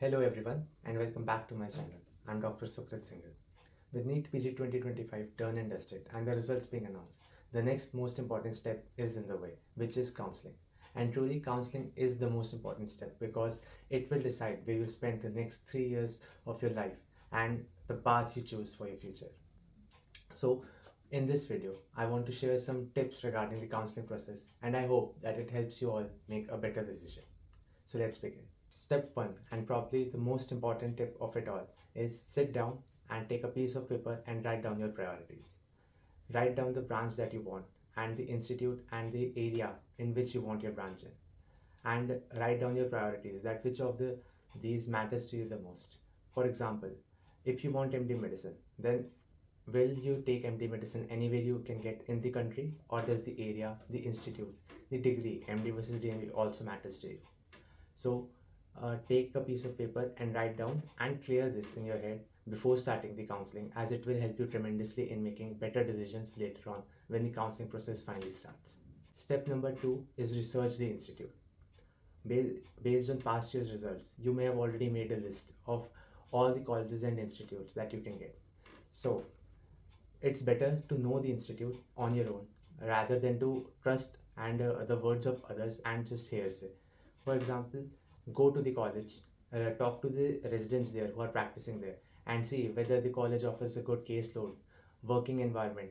Hello everyone and welcome back to my channel. I'm Dr. Sukrit Singhal. With NEET PG 2025 done and dusted and the results being announced, the next most important step is in the way, which is counseling. And truly counseling is the most important step because it will decide where you spend the next 3 years of your life and the path you choose for your future. So in this video, I want to share some tips regarding the counseling process and I hope that it helps you all make a better decision. So let's begin. Step 1, and probably the most important tip of it all, is sit down and take a piece of paper and write down your priorities. Write down the branch that you want and the institute and the area in which you want your branch in. And write down your priorities, that which of these matters to you the most. For example, if you want MD medicine, then will you take MD medicine anywhere you can get in the country, or does the area, the institute, the degree, MD versus DMD also matters to you? So take a piece of paper and write down and clear this in your head before starting the counseling, as it will help you tremendously in making better decisions later on when the counseling process finally starts. Step number 2 is research the institute. Based on past year's results, you may have already made a list of all the colleges and institutes that you can get. So it's better to know the institute on your own rather than to trust and the words of others and just hearsay. For example, go to the college, talk to the residents there who are practicing there, and see whether the college offers a good caseload, working environment,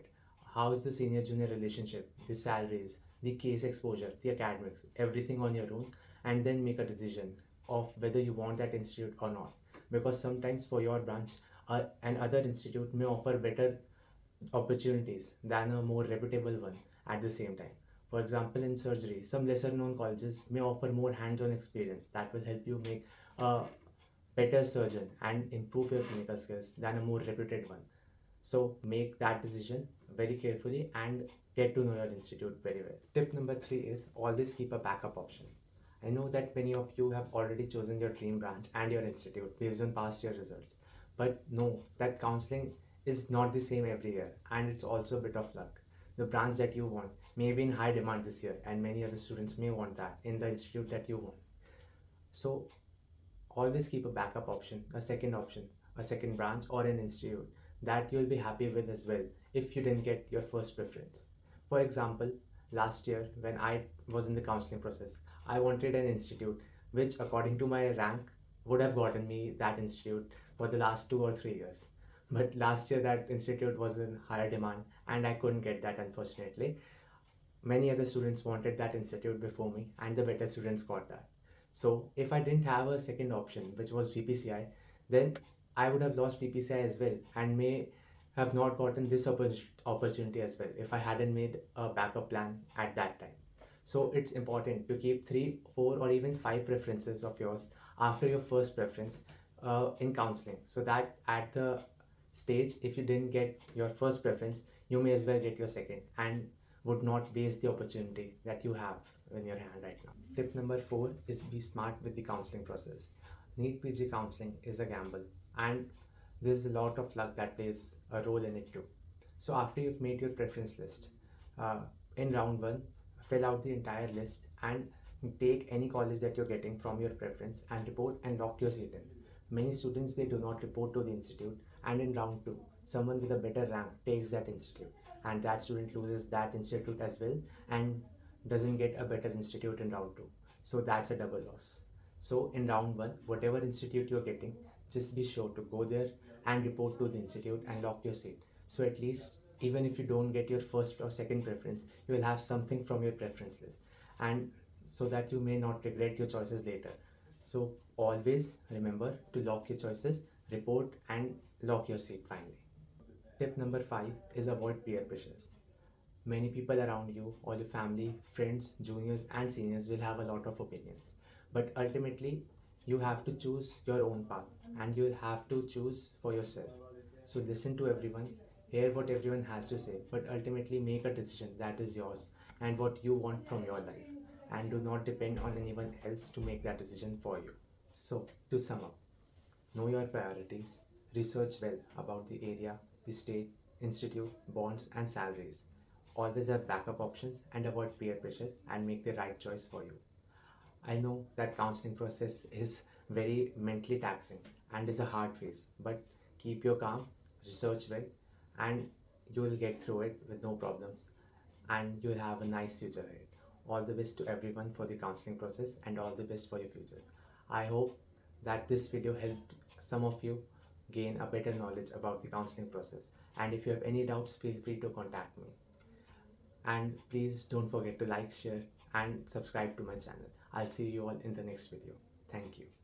how is the senior junior relationship, the salaries, the case exposure, the academics, everything on your own, and then make a decision of whether you want that institute or not. Because sometimes for your branch, another institute may offer better opportunities than a more reputable one at the same time. For example, in surgery, some lesser known colleges may offer more hands-on experience that will help you make a better surgeon and improve your clinical skills than a more reputed one. So make that decision very carefully and get to know your institute very well. Tip number 3 is always keep a backup option. I know that many of you have already chosen your dream branch and your institute based on past year results, but know that counseling is not the same every year and it's also a bit of luck. The branch that you want may be in high demand this year and many other students may want that in the institute that you want. So always keep a backup option, a second branch or an institute that you'll be happy with as well if you didn't get your first preference. For example, last year when I was in the counseling process, I wanted an institute which according to my rank would have gotten me that institute for the last 2 or 3 years. But last year that institute was in higher demand and I couldn't get that, unfortunately. Many other students wanted that institute before me and the better students got that. So if I didn't have a second option, which was VPCI, then I would have lost VPCI as well and may have not gotten this opportunity as well if I hadn't made a backup plan at that time. So it's important to keep 3, 4 or even 5 preferences of yours after your first preference in counseling, so that at the stage, if you didn't get your first preference, you may as well get your second and would not waste the opportunity that you have in your hand right now. Tip number 4 is be smart with the counseling process. NEET PG counseling is a gamble and there's a lot of luck that plays a role in it too. So after you've made your preference list, in round 1, fill out the entire list and take any college that you're getting from your preference and report and lock your seat in. Many students, they do not report to the institute, and in round 2 someone with a better rank takes that institute and that student loses that institute as well and doesn't get a better institute in round 2. So that's a double loss. So in round 1, whatever institute you're getting, just be sure to go there and report to the institute and lock your seat. So at least even if you don't get your first or second preference, you will have something from your preference list, and so that you may not regret your choices later. So always remember to lock your choices, report and lock your seat finally. Tip number 5 is avoid peer pressures. Many people around you, all your family, friends, juniors and seniors will have a lot of opinions. But ultimately, you have to choose your own path and you will have to choose for yourself. So listen to everyone, hear what everyone has to say, but ultimately make a decision that is yours and what you want from your life. And do not depend on anyone else to make that decision for you. So to sum up, know your priorities, research well about the area, the state, institute, bonds and salaries. Always have backup options and avoid peer pressure and make the right choice for you. I know that counseling process is very mentally taxing and is a hard phase. But keep your calm, research well, and you will get through it with no problems, and you'll have a nice future ahead. All the best to everyone for the counseling process, and all the best for your futures. I hope that this video helped some of you gain a better knowledge about the counseling process. And if you have any doubts, feel free to contact me. And please don't forget to like, share, and subscribe to my channel. I'll see you all in the next video. Thank you.